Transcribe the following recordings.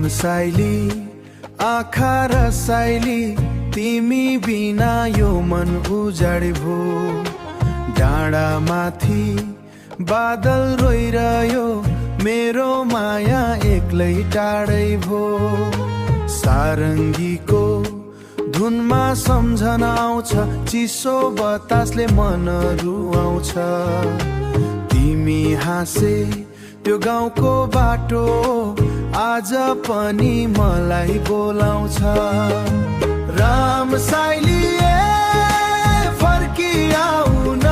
राम साइली आँखा रसाइली तिमी बिना यो मन उजाड भो। डाँडा माथि बादल रोइरह्यो मेरो माया एक्लै टाढै भो। सारङ्गीको धुनमा सम्झना आउँछ चिसो बतासले मन रुवाउँछ। तिमी हाँसे त्यो गाउँको बाटो आज पनि मलाई बोलाउँछ। राम साइली फर्किआउ न,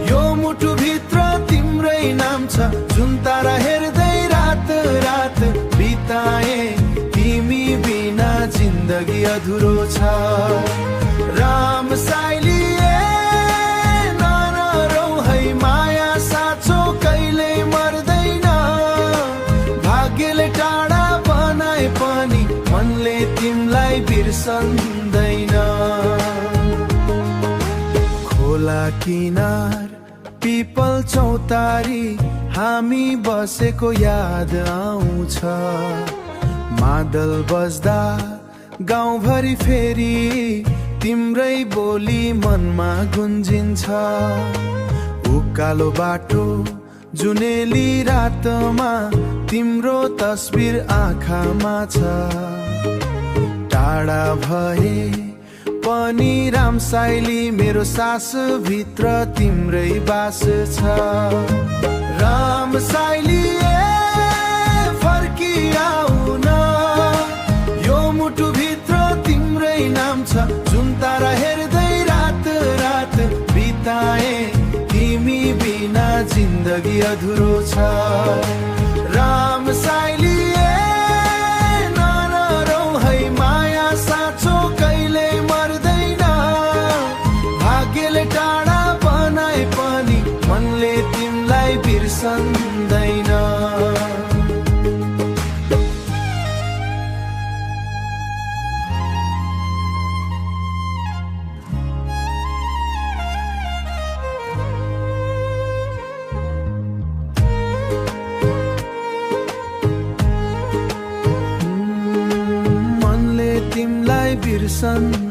यो मुटु भित्र तिम्रै नाम छ। जुन तारा हेर्दै रात रात बिताए तिमी बिना जिन्दगी अधुरो छ। राम साइली नरौ है माया साँचो कहिले मर्दैन। भाग्यले टाढा बनाए पनि मनले तिमीलाई बिर्सन्दैन। खोला किनार पिपल चौतारी हामी बसेको याद आउँछ। मादल बज्दा गाउँभरि फेरि तिम्रै बोली मनमा गुन्जिन्छ। उकालो बाटो जुनेली रातमा तिम्रो तस्बिर आँखामा छ। टाढा भए पनि राम साइली मेरो सास भित्र तिम्रै बास छ। राम साइली फर्किआउ न, यो मुटु भित्र तिम्रै नाम छ। जुन तारा हेर्दै रात रात बिताए तिमी बिना जिन्दगी अधुरो छ। राम साइली नरौ है माया साँचो कहिले मर्दैन। भाग्यले टाढा बनाए पनि मनले तिमीलाई बिर्सन्दैन। मनले तिमीलाई बिर्सन्दैन।